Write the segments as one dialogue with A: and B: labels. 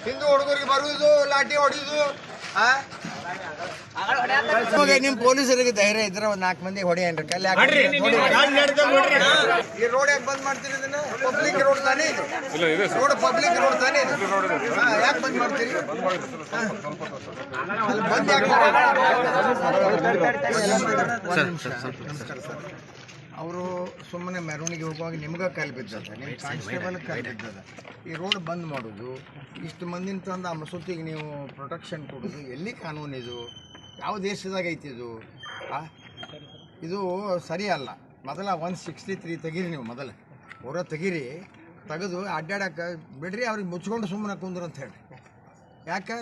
A: ಹಿಂದೂ ಹುಡುಗರಿಗೆ ಬರುವುದು ಲಾಠಿ ಹೊಡಿಯುದು. ನಿಮ್ ಪೊಲೀಸರಿಗೆ ಧೈರ್ಯ ಇದ್ರೆ ಒಂದ್ 4 ಮಂದಿ ಹೊಡೆಯನ್ರಿ ಕಲ್ಲಿ ಈ ರೋಡ್ ಯಾಕೆ ಬಂದ್ ಮಾಡ್ತೀರಿ? ಇದನ್ನ ಪಬ್ಲಿಕ್ ರೋಡ್ ತಾನೇ ಇದು, ರೋಡ್ ಪಬ್ಲಿಕ್ ರೋಡ್ ತಾನೇ ಇದು, ಯಾಕೆ ಬಂದ್ ಮಾಡ್ತೀರಿ? ಬಂದ್ ಅವರು ಸುಮ್ಮನೆ ಮೆರವಣಿಗೆ ಹೋಗುವಾಗ ನಿಮ್ಗೆ ಕಾಲು ಬಿದ್ದದ, ನಿಮ್ಮ ಕಾನ್ಸ್ಟೇಬಲ್ ಕಾಲು ಬಿದ್ದದ. ಈ ರೋಡ್ ಬಂದ್ ಮಾಡೋದು, ಇಷ್ಟು ಮಂದಿನ ತಂದು ಆ ಮಸೂತಿಗೆ ನೀವು ಪ್ರೊಟೆಕ್ಷನ್ ಕೊಡೋದು ಎಲ್ಲಿ ಕಾನೂನು? ಇದು ಯಾವ ದೇಶದಾಗ ಐತಿ ಇದು? ಇದು ಸರಿ ಅಲ್ಲ. ಮೊದಲ 163 ತೆಗೀರಿ, ನೀವು ಮೊದಲು ಹೊರ ತೆಗೀರಿ, ತೆಗೆದು ಅಡ್ಡಾಡಕ್ಕೆ ಬಿಡ್ರಿ, ಅವ್ರಿಗೆ ಮುಚ್ಕೊಂಡು ಸುಮ್ಮನೆ ಕುಂದ್ರು ಅಂತ ಹೇಳಿ. ಯಾಕೆ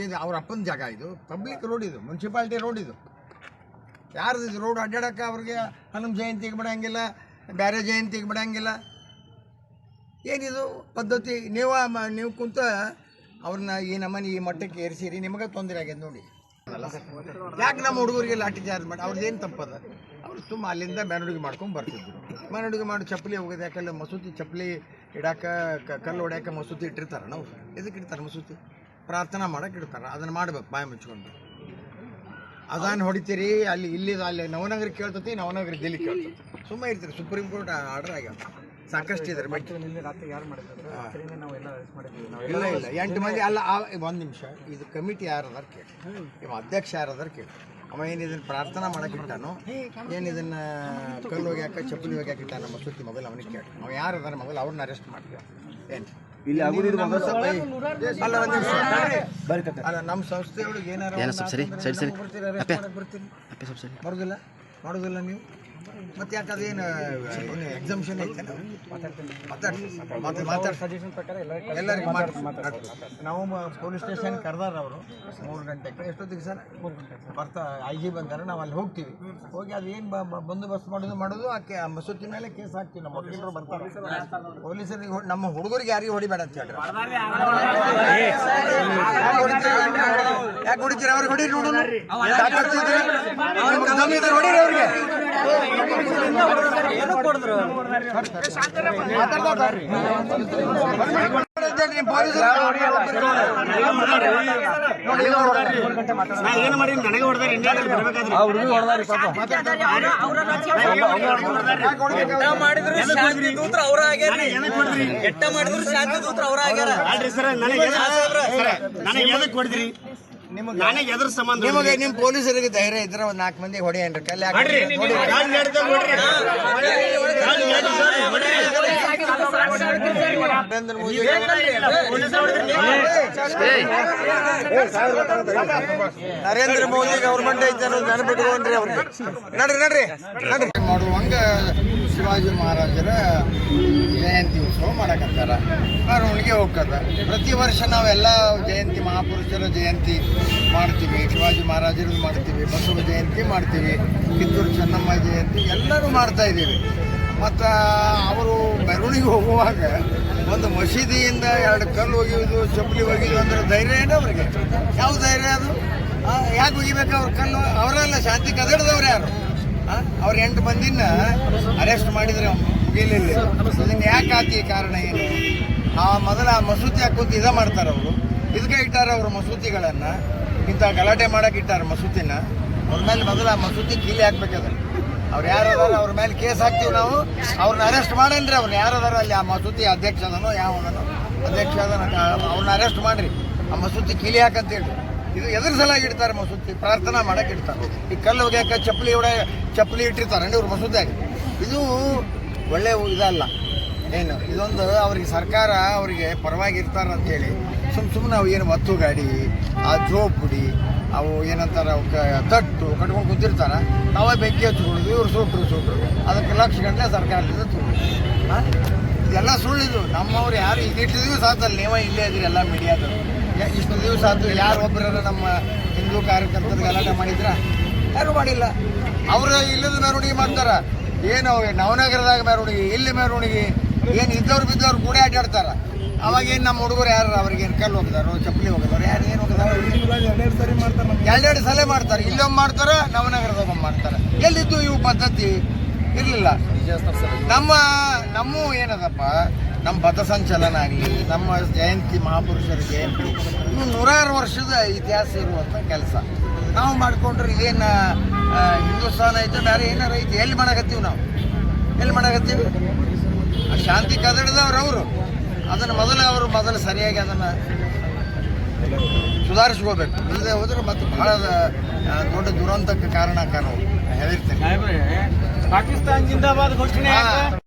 A: ಇದು ಅವ್ರ ಅಪ್ಪನ ಜಾಗ, ಇದು ಪಬ್ಲಿಕ್ ರೋಡ್, ಇದು ಮುನ್ಸಿಪಾಲ್ಟಿ ರೋಡ್, ಇದು ಯಾರ್ದು ಇದು ರೋಡ್? ಅಡ್ಡಾಡಕ್ಕೆ ಅವ್ರಿಗೆ ಹನುಮ ಜಯಂತಿಗೆ ಬಿಡಂಗಿಲ್ಲ, ಬೇರೆ ಜಯಂತಿಗೆ ಬಿಡಂಗಿಲ್ಲ. ಏನಿದು ಪದ್ಧತಿ? ನೀವು ಕುಂತ ಅವ್ರನ್ನ ಈ ನಮ್ಮನೆ ಈ ಮಟ್ಟಕ್ಕೆ ಏರಿಸಿರಿ, ನಿಮಗೆ ತೊಂದರೆ ಆಗ್ಯದ ನೋಡಿ. ಯಾಕೆ ನಮ್ಮ ಹುಡುಗರಿಗೆ ಲಾಠಿ ಚಾರ್ಜ್ ಮಾಡಿ? ಅವ್ರದ್ದೇನು ತಪ್ಪದ? ಅವ್ರು ತುಂಬ ಅಲ್ಲಿಂದ ಮೆರವಣಿಗೆ ಮಾಡ್ಕೊಂಡು ಬರ್ತಿದ್ರು. ಮೆರವಣಿಗೆ ಮಾಡಿ ಚಪ್ಪಲಿ ಹೋಗೋದು, ಯಾಕಂದ್ರೆ ಮಸೂತಿ ಚಪ್ಪಲಿ ಇಡಾಕ ಕಲ್ಲು ಹೊಡ್ಯಾಕ ಮಸೂತಿ ಇಟ್ಟಿರ್ತಾರೆ. ನಾವು ಎದಕ್ಕೆ ಇಡ್ತಾರೆ ಮಸೂತಿ? ಪ್ರಾರ್ಥನಾ ಮಾಡಕ್ಕೆ ಇಡ್ತಾರೆ. ಅದನ್ನು ಮಾಡ್ಬೇಕು ಬಾಯಿ ಮುಚ್ಕೊಂಡು. ಅದಾನು ಹೊಡಿತೀರಿ, ಅಲ್ಲಿ ನವನಗರ ಕೇಳ್ತತಿ, ನವನಗರ ದಿಲ್ಲಿ ಕೇಳ್ತತಿ, ಸುಮ್ಮನೆ ಇರ್ತೀರಿ. ಸುಪ್ರೀಂ ಕೋರ್ಟ್ ಆರ್ಡರ್ ಆಗ್ಯಾವ, ಸಾಕಷ್ಟು ಇದ್ದಾರೆ. ಬಟ್ ಇಲ್ಲ 8 ಮಂದಿ ಅಲ್ಲ. 1 ನಿಮಿಷ, ಇದು ಕಮಿಟಿ ಯಾರದಾರ ಕೇಳಿ, ಇವ ಅಧ್ಯಕ್ಷ ಯಾರದಾರ ಕೇಳಿ. ಅವ ಏನು ಇದನ್ನು ಪ್ರಾರ್ಥನಾ ಮಾಡಕ್ಕೆ ಇಟ್ಟಾನೋ, ಏನು ಇದನ್ನು ಕಲ್ಲು ಹೋಗ್ಯಾಕ ಚಪ್ಪಲಿ ಹೋಗ್ಯಾಕ ಇಟ್ಟಾನ ಮಸೂತಿ, ಮೊದಲು ಅವನಿಗೆ ಕೇಳಿ. ಅವ ಯಾರದಾರ ಮೊದಲು ಅವ್ರನ್ನ ಅರೆಸ್ಟ್ ಮಾಡ್ತೀವಿ. ಏನು ಅಲ್ಲ, ನಮ್ಮ ಸಂಸ್ಥೆಯೊಳಗೆ ಏನಾರ ಮಾಡೋದಿಲ್ಲ ನೀವು? ಮತ್ತೆ ಯಾಕೆ ಅದೇನು ಎಕ್ಸಾಮಿಷನ್ ಐತೆ? ಎಲ್ಲರಿಗೂ ನಾವು ಪೊಲೀಸ್ ಸ್ಟೇಷನ್ ಕರೆದಾರ ಅವರು 3 ಗಂಟೆಗೆ. ಎಷ್ಟೊತ್ತಿಗೆ ಸರ್ ಬರ್ತಾ IG ಬಂದಾರೆ, ನಾವು ಅಲ್ಲಿ ಹೋಗ್ತೀವಿ. ಹೋಗಿ ಅದೇನು ಬಂದೋಬಸ್ತ್ ಮಾಡೋದು ಆಕೆ ಆ ಮಸೂತಿ ಮೇಲೆ ಕೇಸ್ ಹಾಕ್ತೀವಿ. ನಮ್ಮ ವಕೀಲರು ಬರ್ತಾರೆ, ಪೊಲೀಸರಿಗೆ ನಮ್ಮ ಹುಡುಗರಿಗೆ ಯಾರಿಗೆ ಹೊಡಿಬೇಡ ಅಂತ ಹೇಳ್ರಿ. ಯಾಕೆ ಹೊಡಿತೀರಿ? ಅವ್ರಿಗೆ ಹೊಡಿ ನೋಡೋಣ, ಹೊಡೀರಿ ಅವ್ರಿಗೆ.
B: ಏನು ಮಾಡಿ ನನಗೆ ಹೊಡೆದಾರೆ,
A: ನಿಮಗೆ ನಿಮ್ಮ ಪೊಲೀಸರಿಗೆ ಧೈರ್ಯ ಇದ್ರೆ ಒಂದ್ 4 ಮಂದಿ ಹೊಡೆಯನ್ರಿ ಕಲ್ಲಿ ನರೇಂದ್ರ ಮೋದಿ ಗೌರ್ಮೆಂಟ್ ಐತೆ ನೆನಪಿಟ್ಕೊಂಡ್ರಿ ಅವ್ರಿಗೆ. ನಡ್ರಿ ಮಾಡುವಂಗ ಶಿವಾಜಿ ಮಹಾರಾಜರ ಜಯಂತಿ ಉತ್ಸವ ಮಾಡಕತ್ತಾರ, ಮೆರವಣಿಗೆ ಹೋಗ್ತದ. ಪ್ರತಿ ವರ್ಷ ನಾವೆಲ್ಲ ಜಯಂತಿ, ಮಹಾಪುರುಷರ ಜಯಂತಿ ಮಾಡ್ತೀವಿ, ಶಿವಾಜಿ ಮಹಾರಾಜರದ್ದು ಮಾಡ್ತೀವಿ, ಬಸವ ಜಯಂತಿ ಮಾಡ್ತೀವಿ, ಕಿತ್ತೂರು ಚೆನ್ನಮ್ಮ ಜಯಂತಿ ಎಲ್ಲರೂ ಮಾಡ್ತಾ ಇದ್ದೀವಿ. ಮತ್ತು ಅವರು ಮೆರವಣಿಗೆ ಹೋಗುವಾಗ ಒಂದು ಮಸೀದಿಯಿಂದ 2 ಕಲ್ಲು ಒಗೆಯೋದು, ಚಪ್ಪಲಿ ಒಗೆಯೋದು ಅಂದ್ರೆ ಧೈರ್ಯ ಏನೋ ಅವ್ರಿಗೆ? ಯಾವ ಧೈರ್ಯ ಅದು? ಯಾಕೆ ಒಗಿಬೇಕು ಅವ್ರ ಕಲ್ಲು? ಅವರೆಲ್ಲ ಶಾಂತಿ ಕದಡದವ್ರು ಯಾರು? ಅವ್ರು 8 ಮಂದಿನ ಅರೆಸ್ಟ್ ಮಾಡಿದರೆ ಮುಗಿಲಿಲ್ಲ. ಅದನ್ನು ಯಾಕೆ ಆತಿ? ಕಾರಣ ಏನು? ಮೊದಲ ಆ ಮಸೂತಿ ಹಾಕುವಂತ ಮಾಡ್ತಾರೆ ಅವರು. ಇದಕ್ಕೆ ಇಟ್ಟಾರೆ ಅವರು ಮಸೂತಿಗಳನ್ನು, ಇಂಥ ಗಲಾಟೆ ಮಾಡಕ್ಕೆ ಇಟ್ಟಾರೆ ಮಸೂತಿನ. ಅವ್ರ ಮೇಲೆ ಮೊದಲ ಆ ಮಸೂತಿ ಕೀಲಿ ಹಾಕ್ಬೇಕದ. ಅವ್ರು ಯಾರದಾರ ಅವ್ರ ಮೇಲೆ ಕೇಸ್ ಹಾಕ್ತೀವಿ ನಾವು. ಅವ್ರನ್ನ ಅರೆಸ್ಟ್ ಮಾಡೇನ್ರಿ. ಅವ್ರನ್ನ ಯಾರದಾರ ಅಲ್ಲಿ ಆ ಮಸೂತಿ ಅಧ್ಯಕ್ಷ ಅದನೋ ಯಾವನೋ ಅಧ್ಯಕ್ಷ ಅದನ್ನ, ಅವ್ರನ್ನ ಅರೆಸ್ಟ್ ಮಾಡಿರಿ. ಆ ಮಸೂತಿ ಕೀಲಿ ಹಾಕಂತೇಳಿ ಇದು ಎದ್ರ ಸಲಾಗಿ ಇಡ್ತಾರೆ ಮಸೂತಿ? ಪ್ರಾರ್ಥನಾ ಮಾಡಕ್ಕೆ ಇಡ್ತಾರೆ. ಈ ಕಲ್ಲು ಹೋಗ್ಯಾಕ ಚಪ್ಪಲಿ ಇಟ್ಟಿರ್ತಾರೆ ಇವ್ರು ಮಸೂತಿಯಾಗಿ. ಇದು ಒಳ್ಳೆ ಇದಲ್ಲ ಏನು? ಇದೊಂದು ಅವ್ರಿಗೆ ಸರ್ಕಾರ ಅವರಿಗೆ ಪರವಾಗಿರ್ತಾರೆ ಅಂಥೇಳಿ ಸುಮ್ಮನೆ ಅವು ಏನು ಮತ್ತು ಗಾಡಿ, ಆ ಜೋಪುಡಿ, ಅವು ಏನಂತಾರೆ ಅವಕ್ಕೆ ತಟ್ಟು ಕಟ್ಕೊಂಡು ಕೂತಿರ್ತಾರೆ. ನಾವೇ ಬೆಂಕಿ ಹಚ್ಕೊಳ್ಳೋದು, ಇವ್ರು ಸುಟ್ರು ಅದಕ್ಕೆ ಲಕ್ಷ ಗಂಟೆ ಸರ್ಕಾರದಿಂದ ತುಂಬಿದ್ರು. ಇದೆಲ್ಲ ಸುಳ್ಳಿದು. ನಮ್ಮವ್ರು ಯಾರು ಇದಿಷ್ಟು ದಿವಸ ಆತಲ್ಲ, ನೀವೇ ಇಲ್ಲೇ ಇದ್ರಿ ಎಲ್ಲ ಮೀಡಿಯಾದವರು. ಇಷ್ಟು ದಿವಸ ಆಯ್ತು ಯಾರು ಒಬ್ಬರ ನಮ್ಮ ಹಿಂದೂ ಕಾರ್ಯಕರ್ತರು ಗಲಾಟೆ ಮಾಡಿದ್ರ? ಯಾರು ಮಾಡಿಲ್ಲ. ಅವರು ಇಲ್ಲದ ಮೆರವಣಿಗೆ ಮಾಡ್ತಾರೆ. ಏನು ನವನಗರದಾಗ ಮೆರವಣಿಗೆ, ಇಲ್ಲಿ ಮೆರವಣಿಗೆ, ಏನು ಇದ್ದವ್ರು ಬಿದ್ದವ್ರು ಕೂಡ ಅಡ್ಡಾಡ್ತಾರೆ. ಅವಾಗೇನು ನಮ್ಮ ಹುಡುಗರು ಯಾರು? ಅವ್ರಿಗೇನು ಕಲ್ಲು ಹೋಗಿದಾರೋ, ಚಪ್ಪಲಿ ಹೋಗಿದಾರೋ, ಯಾರು ಏನು ಹೋಗಿದಾರೋ? 2 ಸಲ ಮಾಡ್ತಾರೆ. ಇಲ್ಲೊಮ್ಮೆ ಮಾಡ್ತಾರೆ, ನವನಗರದಾಗ ಮಾಡ್ತಾರೆ. ಎಲ್ಲಿದ್ದು ಇವು ಪದ್ಧತಿ ಇರಲಿಲ್ಲ. ನಮ್ಮ ಏನದಪ್ಪ, ನಮ್ಮ ಪಥಸಂಚಲನ ಆಗಲಿ, ನಮ್ಮ ಜಯಂತಿ ಮಹಾಪುರುಷರ ಜಯಂತಿ, ಇನ್ನು ನೂರಾರು ವರ್ಷದ ಇತಿಹಾಸ ಇರುವಂಥ ಕೆಲಸ ನಾವು ಮಾಡಿಕೊಂಡ್ರೆ ಏನು ಹಿಂದೂಸ್ತಾನ ಐತೆ, ಬೇರೆ ಏನಾರ ಐತೆ, ಎಲ್ಲಿ ಮಾಡಕತ್ತೀವಿ ನಾವು, ಎಲ್ಲಿ ಮಾಡಕತ್ತೀವಿ? ಆ ಶಾಂತಿ ಕದಡದವ್ರು ಅವರು ಅದನ್ನು ಮೊದಲು ಸರಿಯಾಗಿ ಅದನ್ನು ಸುಧಾರಿಸ್ಕೋಬೇಕು. ಇಲ್ಲದೆ ಹೋದ್ರೆ ಮತ್ತು ಬಹಳ ದೊಡ್ಡ ದುರಂತಕ್ಕೆ ಕಾರಣ ಹೇಳ್ತೇನೆ.
B: ಪಾಕಿಸ್ತಾನ ಜಿಂದಾಬಾದ್ ಘೋಷಣೆ